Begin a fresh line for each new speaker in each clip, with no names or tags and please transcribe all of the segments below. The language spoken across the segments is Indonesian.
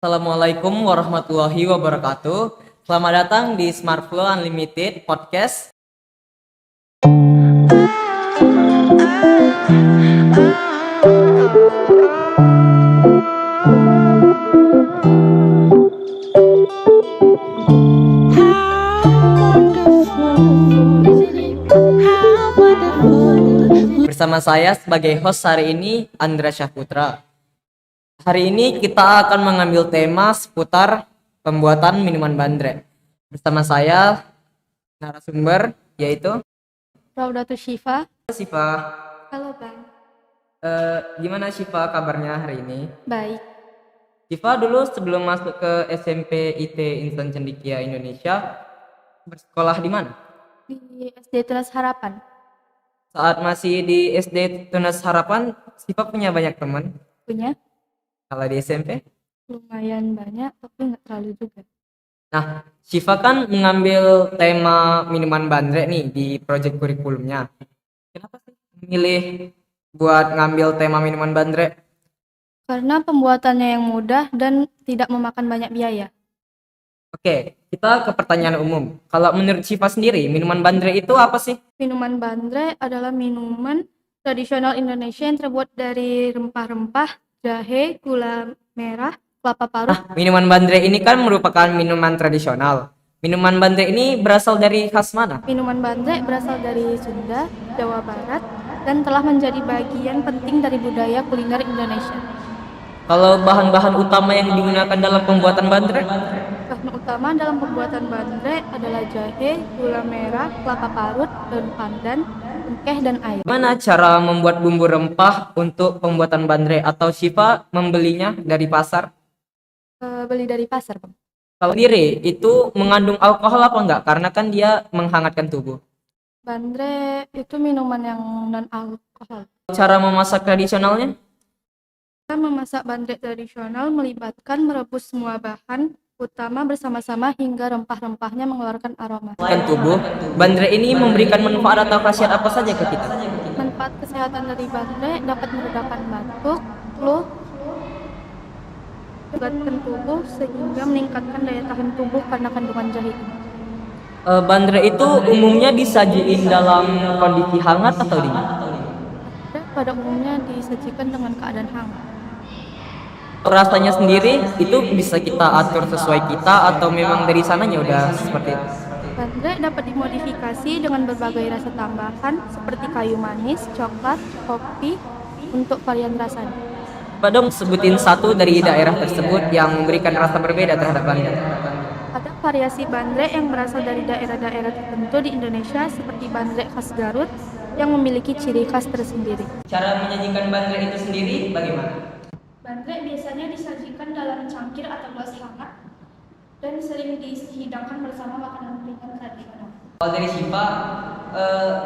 Assalamualaikum warahmatullahi wabarakatuh. Selamat datang di Smart Flow Unlimited Podcast. Bersama saya sebagai host hari ini, Andra Syahputra. Hari ini kita akan mengambil tema seputar pembuatan minuman bandrek. Bersama saya narasumber yaitu
Raudatus Syifa.
Syifa.
Halo Bang.
Gimana Syifa kabarnya hari ini?
Baik.
Syifa dulu sebelum masuk ke SMP IT Insan Cendekia Indonesia bersekolah di mana?
Di SD Tunas Harapan.
Saat masih di SD Tunas Harapan, Syifa punya banyak teman.
Punya
Kalau di SMP?
lumayan banyak, tapi nggak terlalu juga.
Nah, Syifa kan mengambil tema minuman bandrek nih di proyek kurikulumnya. Kenapa sih memilih buat ngambil tema minuman bandrek?
Karena pembuatannya yang mudah dan tidak memakan banyak biaya.
Oke, kita ke pertanyaan umum. Kalau menurut Syifa sendiri, minuman bandrek itu apa sih?
Minuman bandrek adalah minuman tradisional Indonesia yang terbuat dari rempah-rempah, jahe, gula merah, kelapa parut.
Minuman bandrek ini kan merupakan minuman tradisional. Minuman bandrek ini berasal dari khas mana?
Minuman bandrek berasal dari Sunda, Jawa Barat, dan telah menjadi bagian penting dari budaya kuliner Indonesia.
Kalau bahan-bahan utama yang digunakan dalam pembuatan bandrek?
Bahan utama dalam pembuatan bandrek adalah jahe, gula merah, kelapa parut, daun pandan, cengkeh, dan air.
Gimana cara membuat bumbu rempah untuk pembuatan bandrek atau Syifa membelinya dari pasar?
Beli dari pasar, Bang.
Kalau sendiri itu mengandung alkohol apa enggak? Karena kan dia menghangatkan tubuh.
Bandrek itu minuman yang non-alkohol.
Cara memasak tradisionalnya?
Kita memasak bandrek tradisional melibatkan merebus semua bahan utama bersama-sama hingga rempah-rempahnya mengeluarkan aroma.
Kan tubuh. Bandrek ini memberikan manfaat atau khasiat apa saja ke kita?
Manfaat kesehatan dari bandrek dapat meredakan batuk, flu, menyehatkan tubuh sehingga meningkatkan daya tahan tubuh karena kandungan jahe ini.
Bandrek itu umumnya disajiin dalam kondisi hangat atau dingin?
Bandrek pada umumnya disajikan dengan keadaan hangat.
Rasanya sendiri itu bisa kita atur sesuai kita atau memang dari sananya udah seperti itu?
Bandrek dapat dimodifikasi dengan berbagai rasa tambahan seperti kayu manis, coklat, kopi untuk varian rasanya.
Pak dong sebutin satu dari daerah tersebut yang memberikan rasa berbeda terhadap bandrek.
Ada variasi bandrek yang berasal dari daerah-daerah tertentu di Indonesia seperti bandrek khas Garut yang memiliki ciri khas tersendiri.
Cara menyajikan bandrek itu sendiri bagaimana?
Bandrek biasanya disajikan dalam cangkir atau gelas hangat dan sering dihidangkan bersama makanan ringan tradisional.
Kalau dari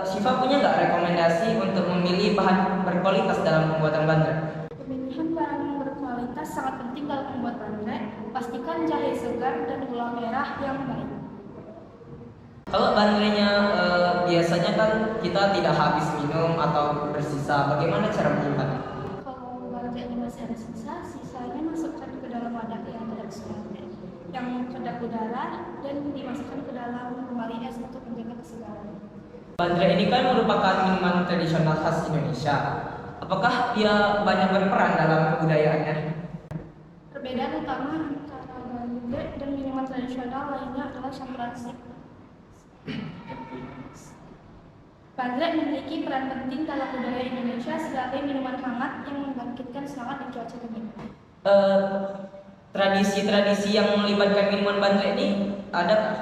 Syifa punya nggak rekomendasi untuk memilih bahan berkualitas dalam pembuatan bandrek?
Pemilihan barang berkualitas sangat penting dalam membuat bandrek. Pastikan jahe segar dan gula merah yang baik.
Kalau bandreknya biasanya kan kita tidak habis minum atau bersisa, bagaimana cara menyimpannya?
Kalau bandreknya masih ada sisa, sisanya masukkan ke dalam wadah yang tidak segar, yang kedap udara, dan dimasukkan ke dalam lemari es untuk menjaga kesegaran.
Bandrek ini kan merupakan minuman tradisional khas Indonesia. Apakah dia banyak berperan dalam kebudayaannya?
Perbedaan utama antara bandrek dan minuman tradisional lainnya adalah campuran sip. Bandrek memiliki peran penting dalam budaya Indonesia sebagai minuman hangat yang membangkitkan semangat di cuaca dingin.
Tradisi-tradisi yang melibatkan minuman bandrek ini ada nggak?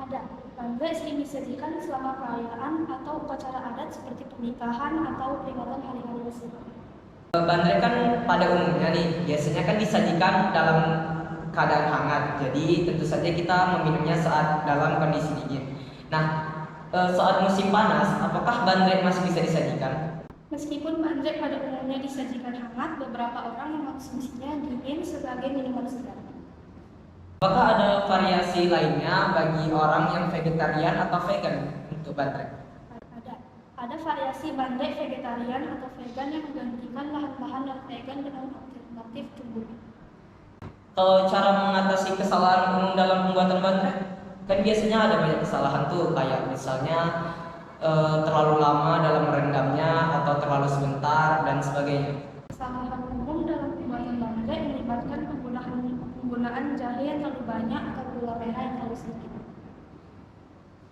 Ada. Bandrek sering disajikan selama perayaan atau upacara adat seperti pernikahan atau peringatan hari-hari besar.
Bandrek kan pada umumnya nih biasanya kan disajikan dalam keadaan hangat. Jadi tentu saja kita meminumnya saat dalam kondisi dingin. Nah, saat musim panas, apakah bandrek masih bisa disajikan?
Meskipun bandrek pada umumnya disajikan hangat, beberapa orang mengkonsumsinya dingin sebagai minuman segar.
Apakah ada variasi lainnya bagi orang yang vegetarian atau vegan untuk bandrek?
Ada variasi bandrek vegetarian atau vegan yang menggantikan bahan-bahan non vegan dengan alternatif tumbuhan.
Kalau cara mengatasi kesalahan umum dalam pembuatan baterai, kan biasanya ada banyak kesalahan tuh, kayak misalnya terlalu lama dalam merendamnya atau terlalu sebentar dan sebagainya.
Kesalahan umum dalam pembuatan baterai melibatkan penggunaan jahe yang terlalu banyak atau gula merah yang terlalu sedikit.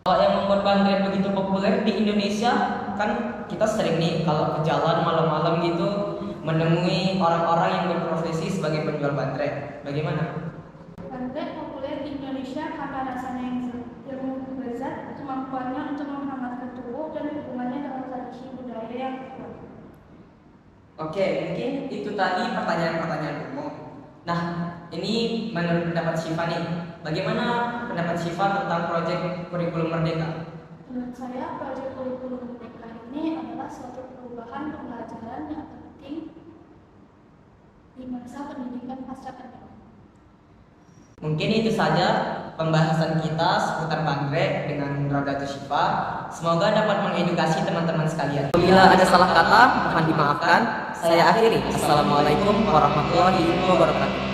Kalau yang membuat baterai begitu populer di Indonesia, kan kita sering nih kalau ke jalan malam-malam gitu menemui orang-orang yang berprofesi sebagai penjual baterai. Bagaimana?
Baterai populer di Indonesia karena rasanya yang lezat, kemampuannya untuk menghangatkan tubuh, dan hubungannya dengan tradisi budaya yang kuat.
Oke, mungkin itu tadi pertanyaan-pertanyaan umum. Nah, ini menurut pendapat Syifa nih, bagaimana pendapat Syifa tentang proyek kurikulum Merdeka?
Menurut saya, proyek kurikulum merdeka ini adalah suatu perubahan pembelajaran yang penting di masa pendidikan pasca pandemi.
Mungkin itu saja pembahasan kita seputar baterai dengan Radatu Syifa. Semoga dapat mengedukasi teman-teman sekalian. Bila ada salah kata, mohon dimaafkan. Saya akhiri. Assalamualaikum warahmatullahi wabarakatuh.